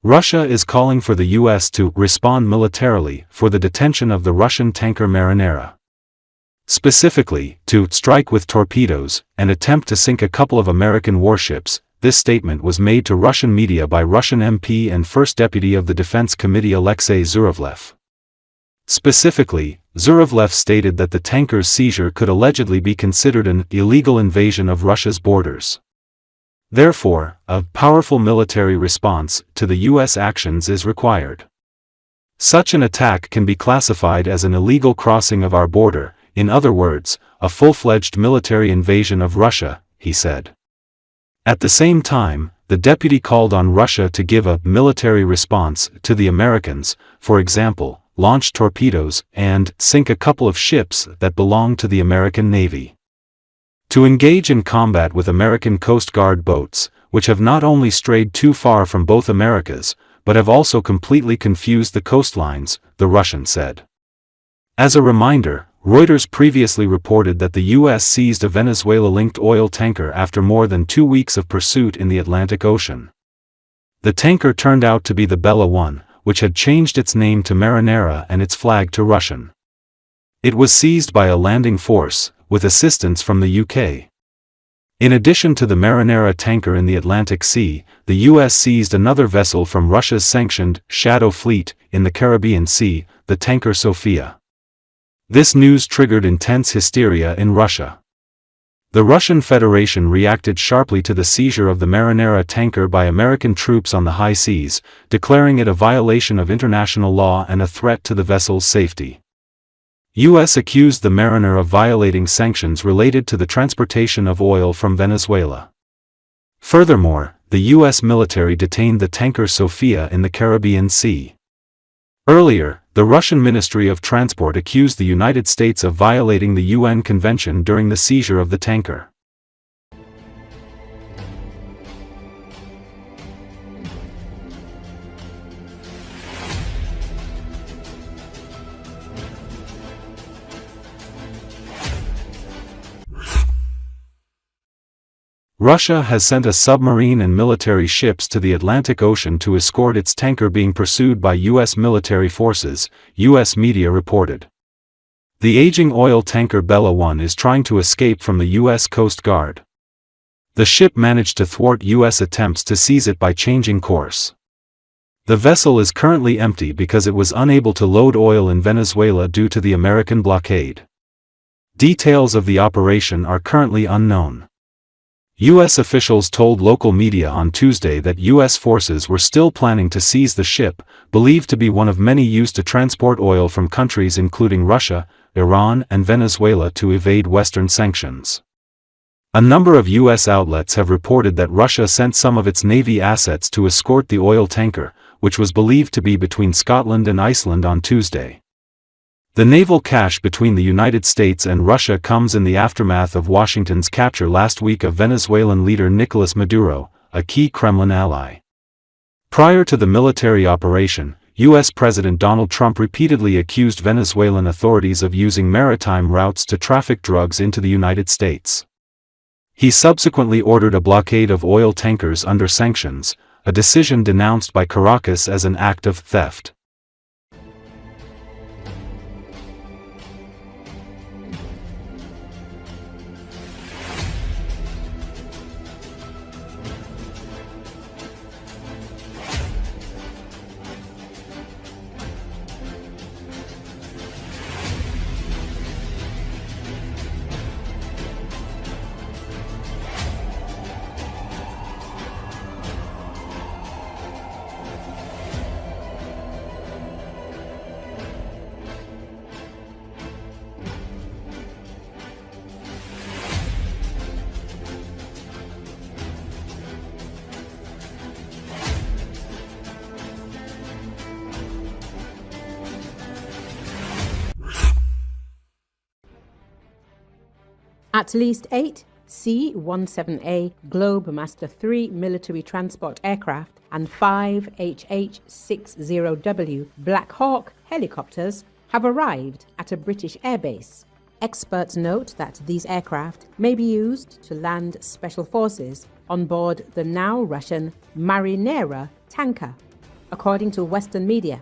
Russia is calling for the U.S. to respond militarily for the detention of the Russian tanker Marinera. Specifically, to strike with torpedoes and attempt to sink a couple of American warships. This statement was made to Russian media by Russian MP and First Deputy of the Defense Committee Alexei Zhuravlev. Specifically, Zhuravlev stated that the tanker's seizure could allegedly be considered an illegal invasion of Russia's borders. Therefore, a powerful military response to the U.S. actions is required. Such an attack can be classified as an illegal crossing of our border, in other words, a full-fledged military invasion of Russia, he said. At the same time, the deputy called on Russia to give a military response to the Americans, for example, launch torpedoes and sink a couple of ships that belong to the American Navy. To engage in combat with American Coast Guard boats, which have not only strayed too far from both Americas, but have also completely confused the coastlines, the Russian said. As a reminder, Reuters previously reported that the U.S. seized a Venezuela-linked oil tanker after more than 2 weeks of pursuit in the Atlantic Ocean. The tanker turned out to be the Bella 1, which had changed its name to Marinera and its flag to Russian. It was seized by a landing force, with assistance from the UK. In addition to the Marinera tanker in the Atlantic Sea, the U.S. seized another vessel from Russia's sanctioned Shadow Fleet in the Caribbean Sea, the tanker Sofia. This news triggered intense hysteria in Russia. The Russian Federation reacted sharply to the seizure of the Marinera tanker by American troops on the high seas, declaring it a violation of international law and a threat to the vessel's safety. U.S. accused the Marinera of violating sanctions related to the transportation of oil from Venezuela. Furthermore, the U.S. military detained the tanker Sofia in the Caribbean Sea. Earlier, the Russian Ministry of Transport accused the United States of violating the UN Convention during the seizure of the tanker. Russia has sent a submarine and military ships to the Atlantic Ocean to escort its tanker being pursued by U.S. military forces, U.S. media reported. The aging oil tanker Bella 1 is trying to escape from the U.S. Coast Guard. The ship managed to thwart U.S. attempts to seize it by changing course. The vessel is currently empty because it was unable to load oil in Venezuela due to the American blockade. Details of the operation are currently unknown. U.S. officials told local media on Tuesday that U.S. forces were still planning to seize the ship, believed to be one of many used to transport oil from countries including Russia, Iran and Venezuela to evade Western sanctions. A number of U.S. outlets have reported that Russia sent some of its Navy assets to escort the oil tanker, which was believed to be between Scotland and Iceland on Tuesday. The naval cache between the United States and Russia comes in the aftermath of Washington's capture last week of Venezuelan leader Nicolas Maduro, a key Kremlin ally. Prior to the military operation, U.S. President Donald Trump repeatedly accused Venezuelan authorities of using maritime routes to traffic drugs into the United States. He subsequently ordered a blockade of oil tankers under sanctions, a decision denounced by Caracas as an act of theft. At least 8 C-17A Globemaster III military transport aircraft and 5 HH-60W Black Hawk helicopters have arrived at a British airbase. Experts note that these aircraft may be used to land special forces on board the now Russian Marinera tanker. according to Western media.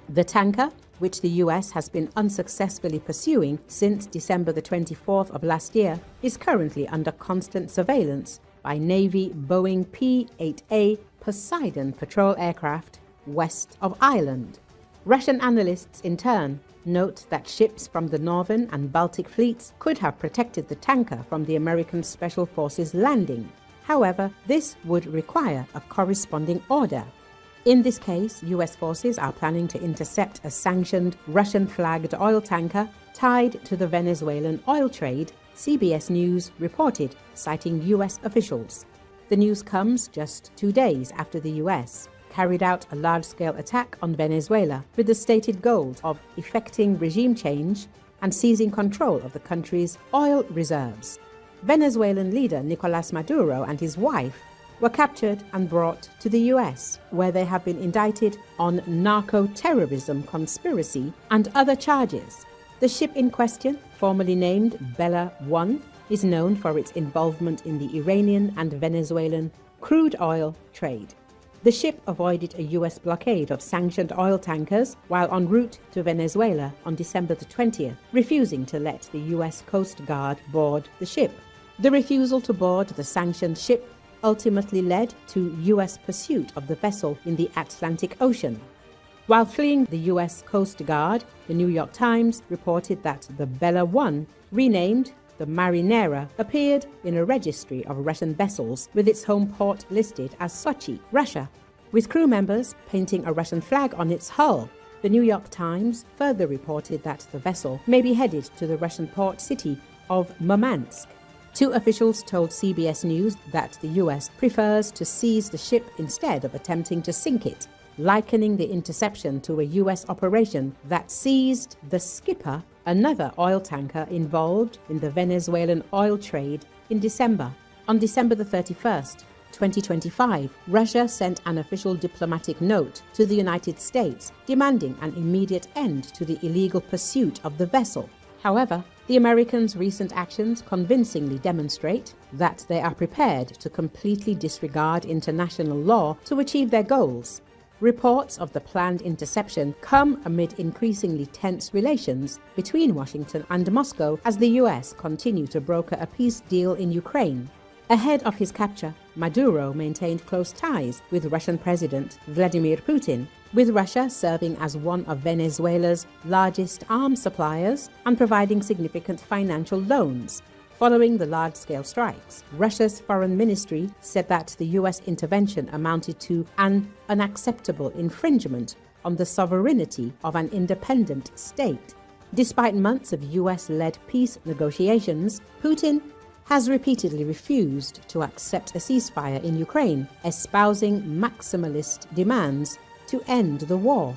The tanker, which the US has been unsuccessfully pursuing since December the 24th of last year, is currently under constant surveillance by Navy Boeing P-8A Poseidon patrol aircraft west of Ireland. Russian analysts, in turn, note that ships from the Northern and Baltic fleets could have protected the tanker from the American Special Forces landing. However, this would require a corresponding order. In this case, US forces are planning to intercept a sanctioned Russian-flagged oil tanker tied to the Venezuelan oil trade, CBS News reported, citing US officials. The news comes just 2 days after the US carried out a large-scale attack on Venezuela with the stated goal of effecting regime change and seizing control of the country's oil reserves. Venezuelan leader Nicolas Maduro and his wife were captured and brought to the US, where they have been indicted on narco-terrorism conspiracy and other charges. The ship in question, formerly named Bella 1, is known for its involvement in the Iranian and Venezuelan crude oil trade. The ship avoided a US blockade of sanctioned oil tankers while en route to Venezuela on December the 20th, refusing to let the US Coast Guard board the ship. The refusal to board the sanctioned ship ultimately led to US pursuit of the vessel in the Atlantic Ocean. While fleeing the US Coast Guard, the New York Times reported that the Bella 1, renamed the Marinera, appeared in a registry of Russian vessels with its home port listed as Sochi, Russia, with crew members painting a Russian flag on its hull. The New York Times further reported that the vessel may be headed to the Russian port city of Murmansk. Two officials told CBS News that the US prefers to seize the ship instead of attempting to sink it, likening the interception to a US operation that seized the skipper, another oil tanker involved in the Venezuelan oil trade, in December. On December the 31st, 2025, Russia sent an official diplomatic note to the United States demanding an immediate end to the illegal pursuit of the vessel. However, the Americans' recent actions convincingly demonstrate that they are prepared to completely disregard international law to achieve their goals. Reports of the planned interception come amid increasingly tense relations between Washington and Moscow as the US continue to broker a peace deal in Ukraine. Ahead of his capture, Maduro maintained close ties with Russian President Vladimir Putin, with Russia serving as one of Venezuela's largest arms suppliers and providing significant financial loans. Following the large-scale strikes, Russia's foreign ministry said that the US intervention amounted to an unacceptable infringement on the sovereignty of an independent state. Despite months of US-led peace negotiations, Putin has repeatedly refused to accept a ceasefire in Ukraine, espousing maximalist demands to end the war.